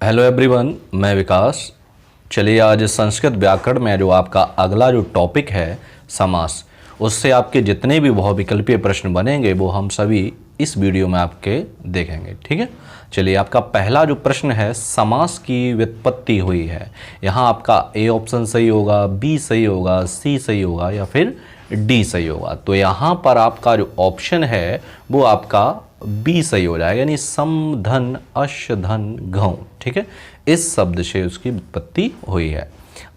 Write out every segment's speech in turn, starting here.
Hello everyone, मैं विकास। चलिए आज संस्कृत व्याकरण में जो आपका अगला जो टॉपिक है समास, उससे आपके जितने भी बहुविकल्पीय प्रश्न बनेंगे वो हम सभी इस वीडियो में आपके देखेंगे। ठीक है, चलिए आपका पहला जो प्रश्न है, समास की व्युत्पत्ति हुई है। यहाँ आपका ए ऑप्शन सही होगा, बी सही होगा, सी सही होगा या फिर डी सही होगा। तो यहाँ पर आपका जो ऑप्शन है वो आपका बी सही हो जाएगा, यानी सम धन अश धन घऊ। ठीक है, इस शब्द से उसकी उत्पत्ति हुई है।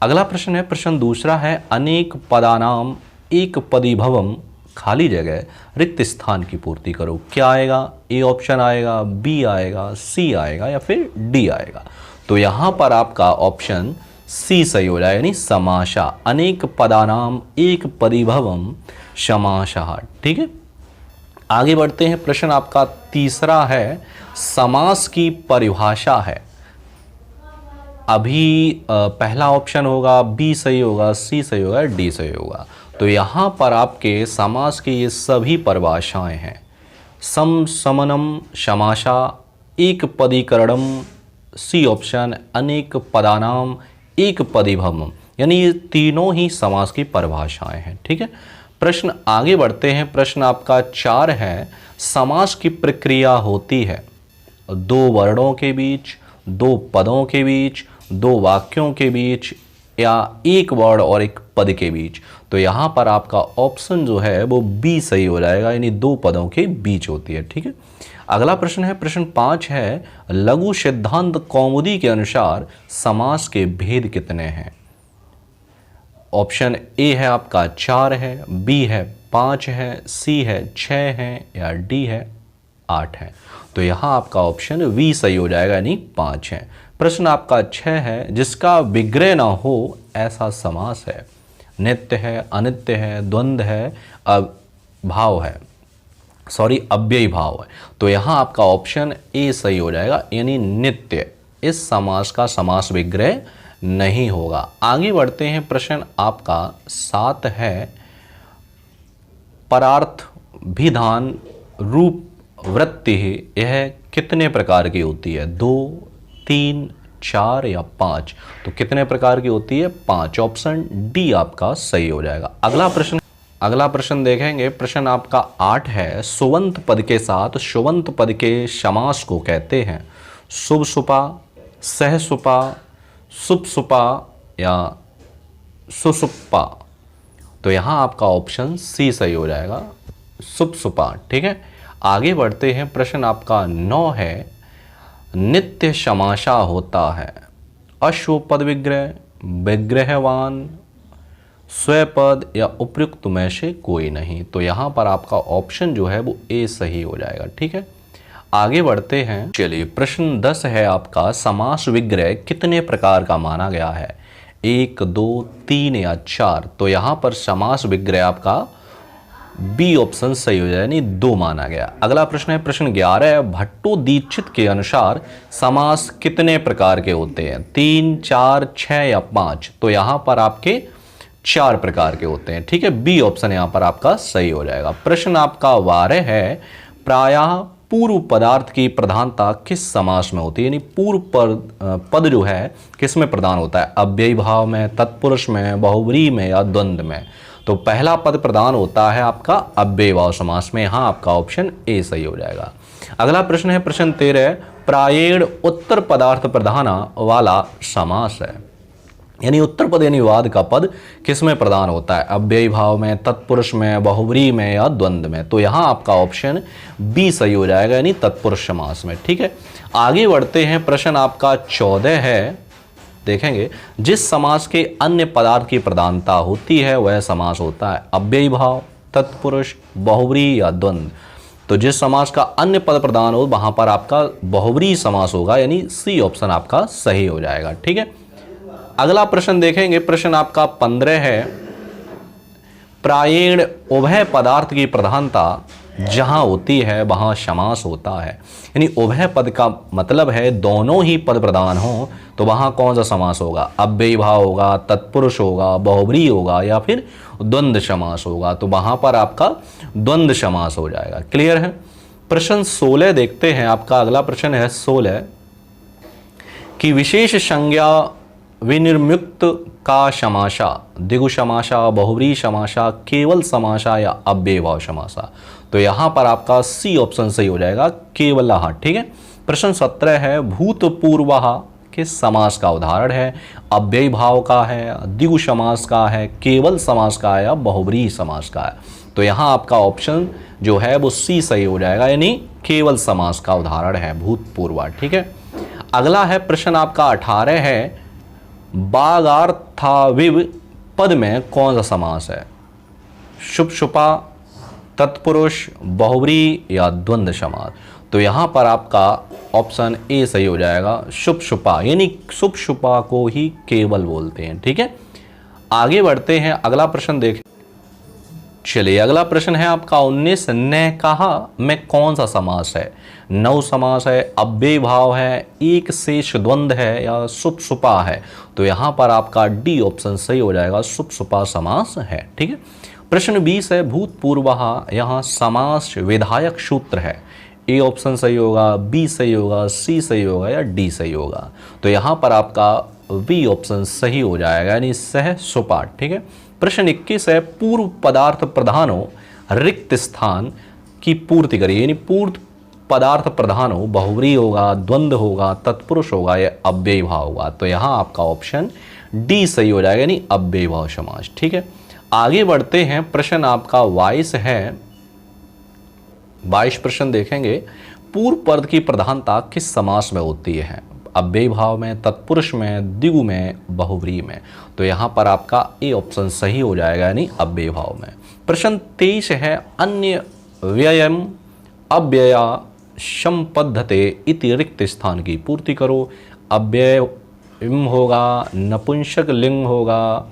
अगला प्रश्न है, प्रश्न दूसरा है, अनेक पदानाम एक पदी भवम, खाली जगह रिक्त स्थान की पूर्ति करो। क्या आएगा? ए ऑप्शन आएगा, बी आएगा, सी आएगा या फिर डी आएगा। तो यहाँ पर आपका ऑप्शन सी सही हो जाएगा, यानी समाशा। अनेक पदानाम एक पदी भवम समाशः। ठीक है, आगे बढ़ते हैं। प्रश्न आपका तीसरा है, समास की परिभाषा है। अभी पहला ऑप्शन होगा, बी सही होगा, सी सही होगा, डी सही होगा। तो यहाँ पर आपके समास की ये सभी परिभाषाएं हैं। सम समनम समाशा, एक पदीकरणम, सी ऑप्शन, अनेक पदानाम एक पदीभवम, यानी ये तीनों ही समास की परिभाषाएं हैं। ठीक है, प्रश्न आगे बढ़ते हैं। प्रश्न आपका 4 है, समास की प्रक्रिया होती है दो वर्णों के बीच, दो पदों के बीच, दो वाक्यों के बीच या एक वर्ण और एक पद के बीच। तो यहाँ पर आपका ऑप्शन जो है वो बी सही हो जाएगा, यानी दो पदों के बीच होती है। ठीक है, अगला प्रश्न है, प्रश्न 5 है, लघु सिद्धांत कौमुदी के अनुसार समास के भेद कितने हैं? ऑप्शन ए है आपका 4 है, बी है 5 है, सी है 6 है या डी है 8 है। तो यहाँ आपका ऑप्शन वी सही हो जाएगा, यानी 5 है। प्रश्न आपका 6 है, जिसका विग्रह ना हो ऐसा समास है। नित्य है, अनित्य है, द्वंद्व है, भाव है, अव्ययी भाव है। तो यहाँ आपका ऑप्शन ए सही हो जाएगा, यानी नित्य। इस समास का समास विग्रह नहीं होगा। आगे बढ़ते हैं। प्रश्न आपका 7 है, परार्थ विधान रूप वृत्ति यह कितने प्रकार की होती है? 2, 3, 4 या 5। तो कितने प्रकार की होती है? 5। ऑप्शन डी आपका सही हो जाएगा। अगला प्रश्न देखेंगे। प्रश्न आपका 8 है, सुबंत पद के साथ शुबंत पद के समास को कहते हैं शुभ सुपा, सह सुपा, सुप सुपा या सुसुप्पा। तो यहाँ आपका ऑप्शन सी सही हो जाएगा, सुप सुपा। ठीक है, आगे बढ़ते हैं। प्रश्न आपका 9 है, नित्य समाशा होता है अश्व पद विग्रह, विग्रहवान, स्वपद या उपयुक्त में से कोई नहीं। तो यहाँ पर आपका ऑप्शन जो है वो ए सही हो जाएगा। ठीक है, आगे बढ़ते हैं। चलिए प्रश्न 10 है आपका, समास विग्रह कितने प्रकार का माना गया है? 1, 2, 3 या 4। तो यहाँ पर समास विग्रह आपका बी ऑप्शन सही हो जाए, यानी 2 माना गया। अगला प्रश्न है, प्रश्न 11 है, भट्टो दीक्षित के अनुसार समास कितने प्रकार के होते हैं? 3, 4, 6 या 5। तो यहाँ पर आपके 4 प्रकार के होते हैं। ठीक है, बी ऑप्शन यहाँ पर आपका सही हो जाएगा। प्रश्न आपका 12 है, प्रायः पूर्व पदार्थ की प्रधानता किस समास में होती है? यानी पूर्व पद जो है किस में प्रधान होता है? अव्ययी भाव में, तत्पुरुष में, बहुव्रीहि में या द्वंद्व में। तो पहला पद प्रधान होता है आपका अव्ययी भाव समास में। यहाँ आपका ऑप्शन ए सही हो जाएगा। अगला प्रश्न है, प्रश्न 13, प्रायेण उत्तर पदार्थ प्रधान वाला समास है। यानी उत्तर पद यानी वाद का पद किस में प्रदान होता है? अव्ययी भाव में, तत्पुरुष में, बहुव्रीहि में या द्वंद्व में। तो यहाँ आपका ऑप्शन बी सही हो जाएगा, यानी तत्पुरुष समास में। ठीक है, आगे बढ़ते हैं। प्रश्न आपका 14 है, देखेंगे, जिस समास के अन्य पदार्थ की प्रधानता होती है वह समास होता है अव्ययी भाव, तत्पुरुष, बहुव्रीहि या द्वंद्व। तो जिस समास का अन्य पद प्रदान हो वहां पर आपका बहुव्रीहि समास होगा, यानी सी ऑप्शन आपका सही हो जाएगा। ठीक है, अगला प्रश्न देखेंगे। प्रश्न आपका 15 है, प्रायेण उभय पदार्थ की प्रधानता जहां होती है वहां समास होता है। यानी उभय पद का मतलब है दोनों ही पद प्रधान हो, तो वहां कौन सा समास होगा? अव्ययी भाव होगा, तत्पुरुष होगा, बहुव्रीहि होगा या फिर द्वंद्व समास होगा। तो वहां पर आपका द्वंद्व समास हो जाएगा। क्लियर है? प्रश्न 16 देखते हैं। आपका अगला प्रश्न है 16, कि विशेष संज्ञा विनिर्मुक्त का समासा, द्विगु समासा, बहुव्रीहि समासा, केवल समासा या अव्ययभाव समासा। तो यहां पर आपका सी ऑप्शन सही हो जाएगा, केवलः। ठीक है। प्रश्न 17 है भूतपूर्वः किस समास का उदाहरण है? अव्ययी भाव का है, द्विगु समास का है, केवल समास का है या बहुव्रीहि समास का है? तो यहाँ आपका ऑप्शन जो है वो सी सही हो जाएगा, यानी केवल समास का उदाहरण है भूतपूर्व। ठीक है। अगला है प्रश्न आपका 18 है बागार्थाविव पद में कौन सा समास है? शुभ शुपा, तत्पुरुष, बहुव्रीहि या द्वंद्व समास? तो यहां पर आपका ऑप्शन ए सही हो जाएगा, शुभ शुपा, यानी शुभ शुपा को ही केवल बोलते हैं। ठीक है। आगे बढ़ते हैं, अगला प्रश्न देखें। चलिए अगला प्रश्न है आपका 19 ने कहा में कौन सा समास है? नव समास है, अव्ययी भाव है, एक शेष द्वंद्व है या शुभ शुपा है? तो यहां पर आपका डी ऑप्शन सही हो जाएगा, शुभ शुपा समास है। ठीक है। प्रश्न 20 है भूतपूर्वः, यहां समास विधायक सूत्र है। ए ऑप्शन सही होगा, बी सही होगा, सी सही होगा या डी सही होगा? तो यहां पर आपका बी ऑप्शन सही हो जाएगा, यानी सह सुपाठ। ठीक है। प्रश्न 21 है पूर्व पदार्थ प्रधानो रिक्त स्थान की पूर्ति करिए, यानी पूर्व पदार्थ प्रधान हो, बहुव्रीहि होगा, द्वंद्व होगा, तत्पुरुष होगा या अव्ययी भाव होगा? तो यहां आपका ऑप्शन डी सही हो जाएगा, यानी अव्ययी भाव समास। ठीक है। आगे बढ़ते हैं, प्रश्न आपका 22 है। 22 प्रश्न देखेंगे, पूर्व पद की प्रधानता किस समास में होती है? अव्ययी भाव में, तत्पुरुष में, द्विगु में, बहुव्रीहि में? तो यहां पर आपका ए ऑप्शन सही हो जाएगा, यानी अव्ययी भाव में। प्रश्न 23 है अन्य व्ययम अव्यया संपद्धते इति रिक्त स्थान की पूर्ति करो। अव्ययम होगा, नपुंसक लिंग होगा,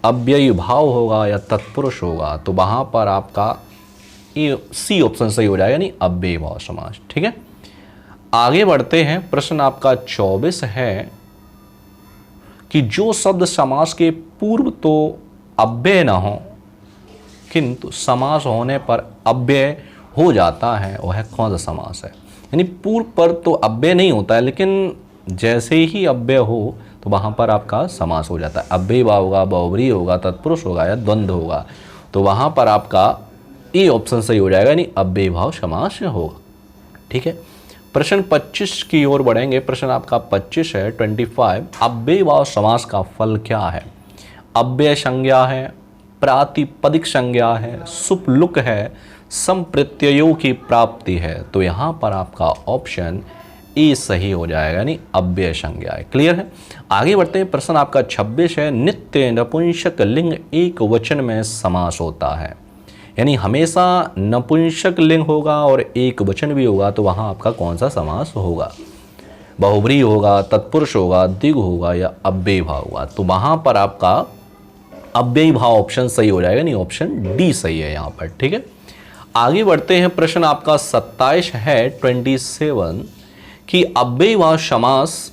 अव्ययी भाव होगा या तत्पुरुष होगा? तो वहां पर आपका सी ऑप्शन सही हो जाएगा, यानी अव्ययी भाव समास। ठीक है। आगे बढ़ते हैं, प्रश्न आपका 24 है कि जो शब्द समास के पूर्व तो अव्यय न हो किंतु समास होने पर अव्यय हो जाता है, वह कौन सा समास है? यानी पूर्व पर तो अव्यय नहीं होता है, लेकिन जैसे ही अव्यय हो तो वहां पर आपका समास हो जाता है। अव्ययी भाव होगा, बहुव्रीहि होगा, तत्पुरुष होगा या द्वंद्व होगा? तो वहां पर आपका ए ऑप्शन सही हो जाएगा, यानी अव्ययी भाव समास होगा। ठीक है। प्रश्न 25 की ओर बढ़ेंगे। प्रश्न आपका 25 है 25, अव्ययी भाव समास का फल क्या है? अव्यय संज्ञा है, प्रातिपदिक संज्ञा है, सुपलुक है, संप्रत्ययों की प्राप्ति है? तो यहां पर आपका ऑप्शन ए सही हो जाएगा, यानी अव्यय संज्ञा है। क्लियर है। आगे बढ़ते हैं, प्रश्न आपका 26 है नित्य नपुंसक लिंग एक वचन में समास होता है, यानी हमेशा नपुंसक लिंग होगा और एक वचन भी होगा, तो वहां आपका कौन सा समास होगा? बहुव्रीहि होगा, तत्पुरुष होगा, द्विगु होगा या अव्ययी भाव होगा? तो वहां पर आपका अव्ययी भाव ऑप्शन सही हो जाएगा, नहीं ऑप्शन डी सही है यहां पर। ठीक है। आगे बढ़ते हैं, प्रश्न आपका 27 है 27 कि अव्ययी भाव समास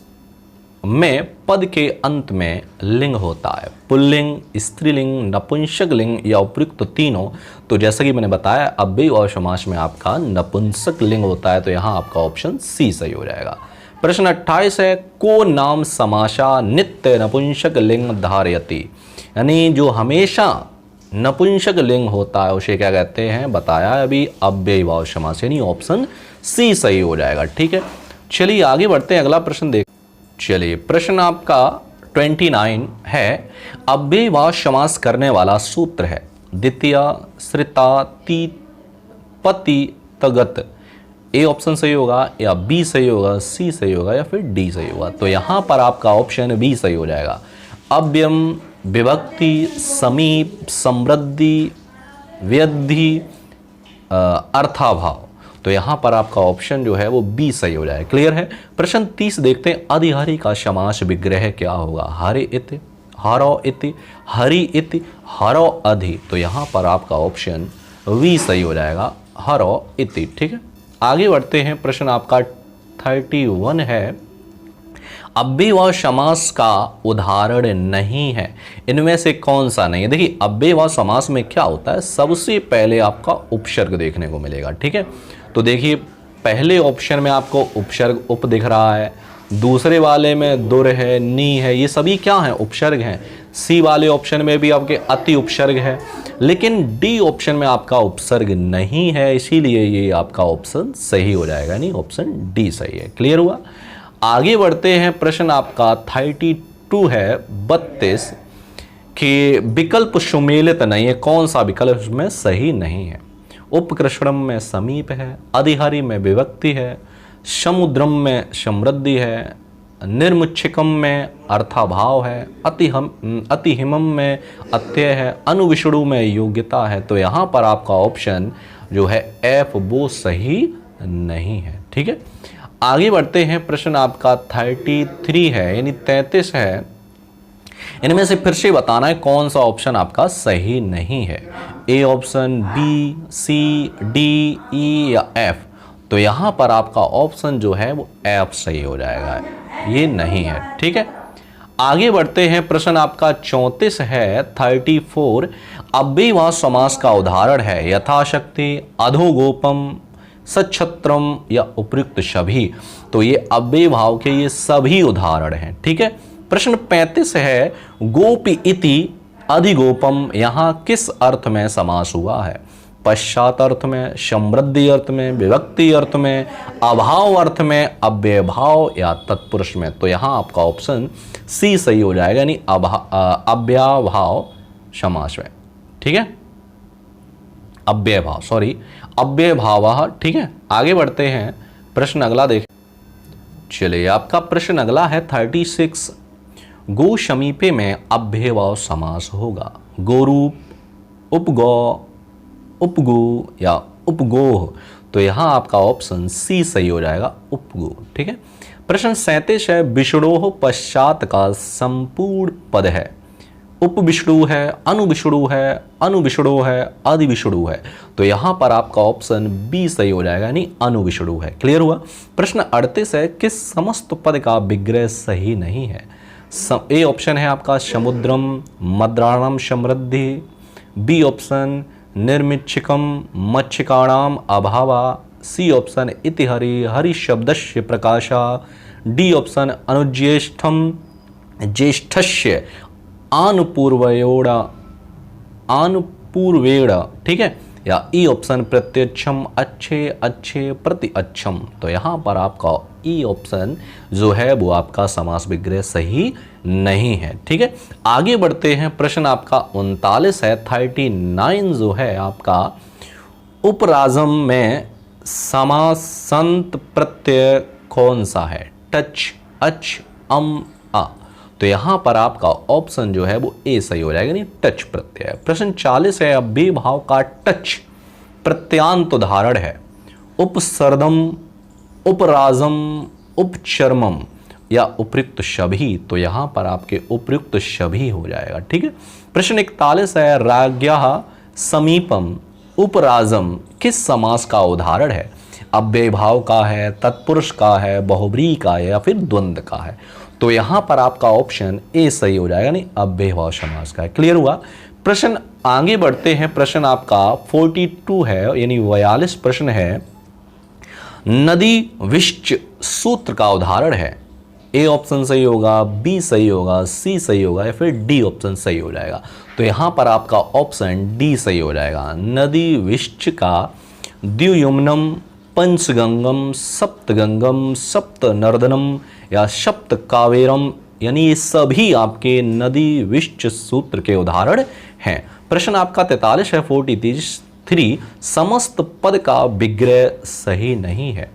में पद के अंत में लिंग होता है, पुल्लिंग, स्त्रीलिंग, नपुंसक लिंग या उपयुक्त तीनों? तो जैसा कि मैंने बताया अव्ययी भाव समास में आपका नपुंसक लिंग होता है, तो यहां आपका ऑप्शन सी सही हो जाएगा। प्रश्न 28 है को नाम समासा नित्य नपुंसक लिंग धारयति, यानी जो हमेशा नपुंसक लिंग होता है उसे क्या कहते हैं? बताया अभी अव्ययी भाव समास, यानी ऑप्शन सी सही हो जाएगा। ठीक है। चलिए आगे बढ़ते हैं, अगला प्रश्न देख। चलिए प्रश्न आपका 29 है अव्ययी भाव समास करने वाला सूत्र है द्वितीय, श्रिता, ती, पति, तगत? ए ऑप्शन सही होगा या बी सही होगा, सी सही होगा या फिर डी सही होगा? तो यहां पर आपका ऑप्शन बी सही हो जाएगा। अव्यम, विभक्ति, समीप, समृद्धि, व्यधि, अर्थाभाव? तो यहां पर आपका ऑप्शन जो है वो बी सही हो जाए। क्लियर है। प्रश्न 30 देखते हैं, अधिहरि का समास विग्रह क्या होगा? हरि इति, हरो इति, हरि इति, हरो अधि? तो यहां पर आपका ऑप्शन वी सही हो जाएगा, हरो इति। ठीक है। आगे बढ़ते हैं, प्रश्न आपका 31 है अव्ययी भाव समास का उदाहरण नहीं है, इनमें से कौन सा नहीं है? देखिए अव्ययी भाव समास में क्या होता है, सबसे पहले आपका उपसर्ग देखने को मिलेगा। ठीक है। तो देखिए पहले ऑप्शन में आपको उपसर्ग उप दिख रहा है, दूसरे वाले में दुर है, नी है, ये सभी क्या हैं? उपसर्ग हैं। सी वाले ऑप्शन में भी आपके अति उपसर्ग है, लेकिन डी ऑप्शन में आपका उपसर्ग नहीं है, इसीलिए ये आपका ऑप्शन सही हो जाएगा, नहीं ऑप्शन डी सही है। क्लियर हुआ? आगे बढ़ते हैं। प्रश्न आपका 32 है 32 कि विकल्प सुमेलित नहीं है, कौन सा विकल्प इसमें सही नहीं है? उपकृष्णम में समीप है, अधिहरि में विभक्ति है, समुद्रम में समृद्धि है, निर्मुच्छिकम में अर्थाभाव है, अतिहिमम में अत्यय है, अनुविषुणु में योग्यता है। तो यहाँ पर आपका ऑप्शन जो है एफ वो सही नहीं है। ठीक है, आगे बढ़ते हैं। प्रश्न आपका 33 है यानी 33 है। इनमें से फिर से बताना है कौन सा ऑप्शन आपका सही नहीं है, A option, B, C, D, E या एफ। तो यहां पर आपका ऑप्शन जो है वो एफ सही हो जाएगा, ये नहीं है। ठीक है, आगे बढ़ते हैं। प्रश्न आपका 34 है 34। अव्ययभाव समास का उदाहरण है यथाशक्ति, अधोगोपम, सच्छत्रम या उपयुक्त सभी। तो ये अव्ययभाव के ये सभी उदाहरण हैं। ठीक है, प्रश्न 35 है गोपी इति अधिगोपम, यहां किस अर्थ में समास हुआ है? पश्चात अर्थ में, समृद्धि अर्थ में, विभक्ति अर्थ में, अभाव अर्थ में, अव्ययभाव या तत्पुरुष में। तो यहां आपका ऑप्शन सी सही हो जाएगा, यानी अव्ययभाव समास में। ठीक है, अव्ययभाव, सॉरी अव्ययभाव। ठीक है, आगे बढ़ते हैं। प्रश्न अगला देखें। चलिए, आपका प्रश्न अगला है 36। गो समीपे में अव्ययभाव समास होगा, गोरूप, उपगौ, उपगो या उपगोह। तो यहां आपका ऑप्शन सी सही हो जाएगा, उपगो। ठीक है, प्रश्न 37 है विषुणोह पश्चात का संपूर्ण पद है, उपविषुणु है, अनुविषुणु है, अनुविषुणु है, अधिविषुणु है। तो यहां पर आपका ऑप्शन बी सही हो जाएगा, यानी अनुविषुणु है। क्लियर हुआ? प्रश्न 38 है किस समस्त पद का विग्रह सही नहीं है? ए ऑप्शन है आपका समुद्रम, मद्राणम समृद्धि, बी ऑप्शन निर्मिच्छिकम, मच्छिकाणाम अभावा, सी ऑप्शन इतिहरि, हरि शब्दस्य प्रकाशा, डी ऑप्शन अनुज्येष्ठम ज्येष्ठस्य आनुपूर्वेण। ठीक है, या ई ऑप्शन प्रत्यक्षम अच्छे अच्छे प्रति अच्छम। तो यहां पर आपका ई ऑप्शन जो है वो आपका समास विग्रह सही नहीं है। ठीक है, आगे बढ़ते हैं। प्रश्न आपका 39 है 39 जो है आपका उपराजम में समासंत प्रत्यय कौन सा है? टच, अच, आ। तो यहां पर आपका ऑप्शन जो है वो ए सही हो जाएगा, नहीं टच प्रत्यय। प्रश्न 40 है अव्ययभाव का टच प्रत्यांत उदाहरण है उपसर्दम, उपराजम, उपचर्मम या उपयुक्त सभी। तो यहां पर आपके उपयुक्त सभी हो जाएगा। ठीक है, प्रश्न 41 है राज्ञः समीपम उपराजम किस समास का उदाहरण है? अव्ययभाव का है, तत्पुरुष का है, बहुब्रीहि का है या फिर द्वंद्व का है। तो यहां पर आपका ऑप्शन ए सही हो जाएगा, नहीं अव्ययभाव समास का है। क्लियर हुआ? प्रश्न आगे बढ़ते हैं। प्रश्न आपका 42 है यानी 42 प्रश्न है नदी विश्च सूत्र का उदाहरण है। ए ऑप्शन सही होगा, बी सही होगा, सी सही होगा या फिर डी ऑप्शन सही हो जाएगा। तो यहां पर आपका ऑप्शन डी सही हो जाएगा। नदी विश्च का द्वियुम्नम, पंचगंगम, सप्तगंगम, सप्त नर्दनम या सप्त कावेरम, यानी ये सभी आपके नदी विश्च सूत्र के उदाहरण हैं। प्रश्न आपका 43 है 43 समस्त पद का विग्रह सही नहीं है।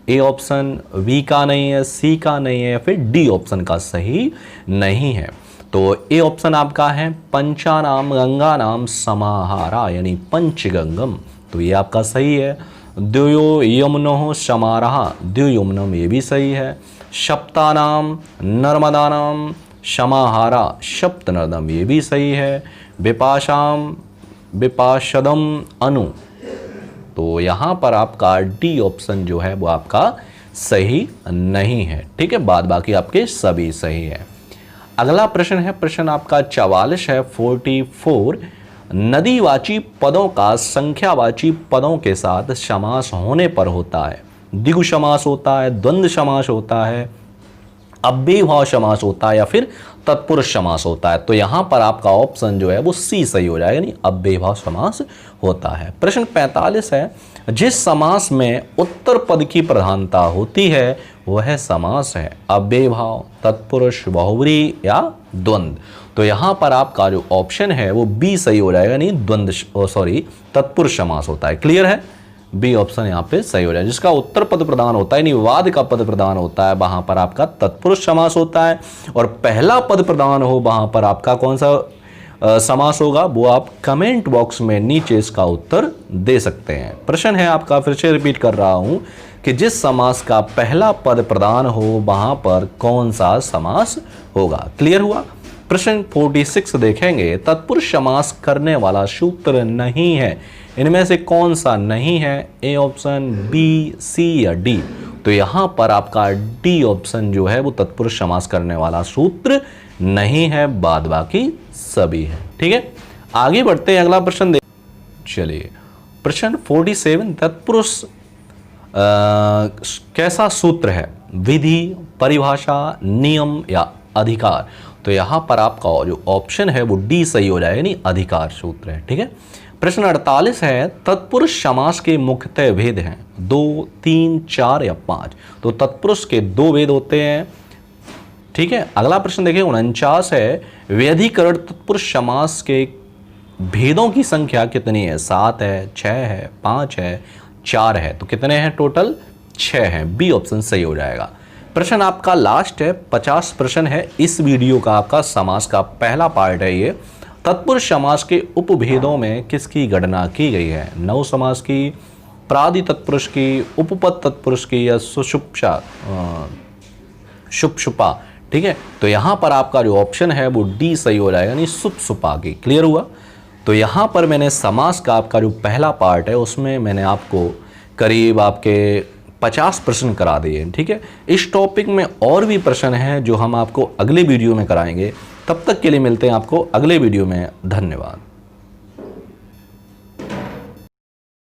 ए ऑप्शन बी का नहीं है, सी का नहीं है, फिर डी ऑप्शन का सही नहीं है। तो ए ऑप्शन आपका है पंचानाम गंगानाम समाहारा यानी पंचगंगम। तो ये आपका सही है। द्वयो यमुनो समारहा, द्वयुम्नम ये भी सही है। सप्तानाम नर्मदानाम समाहारा, सप्त नर्दम ये भी सही है। विपाशाम विपाशदम अनु। तो यहाँ पर आपका डी ऑप्शन जो है वो आपका सही नहीं है। ठीक है, बाद बाकी आपके सभी सही है। अगला प्रश्न है प्रश्न आपका 44 है 44 नदीवाची पदों का संख्यावाची पदों के साथ समास होने पर होता है। द्विगु समास होता है, द्वंद्व समास होता है, अव्ययीभाव समास होता है या फिर तत्पुरुष समास होता है। तो यहां पर आपका ऑप्शन जो है वो सी सही हो जाएगा, यानी अव्ययीभाव समास होता है। प्रश्न 45 है, जिस समास में उत्तर पद की प्रधानता होती है वह समास है अव्ययीभाव, तत्पुरुष, बहुव्रीहि या द्वंद्व। तो यहां पर आपका जो ऑप्शन है वो बी सही हो जाएगा, यानी द्वंद्व तत्पुरुष समास होता है। क्लियर है, बी ऑप्शन यहाँ पे सही हो जाए। जिसका उत्तर पद प्रदान होता है, वाद का पद प्रदान होता है, वहां पर आपका तत्पुरुष समास होता है, और पहला पद प्रदान हो वहां पर आपका कौन सा समास होगा वो आप कमेंट बॉक्स में नीचे इसका उत्तर दे सकते हैं। प्रश्न है आपका, फिर से रिपीट कर रहा हूं कि जिस समास का पहला पद प्रदान हो वहां पर कौन सा समास होगा। क्लियर हुआ। प्रश्न 46 देखेंगे, तत्पुरुष समास करने वाला सूत्र नहीं है, इनमें से कौन सा नहीं है? ए ऑप्शन, बी, सी या डी। तो यहां पर आपका डी ऑप्शन जो है वो तत्पुरुष समास करने वाला सूत्र नहीं है, बाद बाकी सभी है। ठीक है, आगे बढ़ते हैं, अगला प्रश्न देख। चलिए, प्रश्न 47, तत्पुरुष कैसा सूत्र है? विधि, परिभाषा, नियम या अधिकार। तो यहां पर आपका जो ऑप्शन है वो डी सही हो जाएगा, यानी अधिकार सूत्र है। ठीक है। प्रश्न 48 है, तत्पुरुष समास के मुख्यतः भेद हैं 2, 3, 4 या 5। तो तत्पुरुष के 2 भेद होते हैं। ठीक है। अगला प्रश्न देखिए 49 है, व्यधिकरण तत्पुरुष समास के भेदों की संख्या कितनी है? 7 है, 6 है, 5 है, 4 है। तो कितने हैं टोटल? 6 हैं। बी ऑप्शन सही हो जाएगा। प्रश्न आपका लास्ट है, 50 प्रश्न है इस वीडियो का, आपका समास का पहला पार्ट है ये। तत्पुरुष समास के उपभेदों में किसकी गणना की गई है? नव समास की, प्रादि तत्पुरुष की, उपपद तत्पुरुष की या शुप्शुपा। ठीक है। तो यहां पर आपका जो ऑप्शन है वो डी सही हो जाएगा, यानी शुप्शुपा की। क्लियर हुआ। तो यहां पर मैंने समास का आपका जो पहला पार्ट है उसमें मैंने आपको करीब आपके 50 प्रश्न करा दिए। ठीक है। इस टॉपिक में और भी प्रश्न हैं जो हम आपको अगले वीडियो में कराएंगे। तब तक के लिए मिलते हैं आपको अगले वीडियो में। धन्यवाद।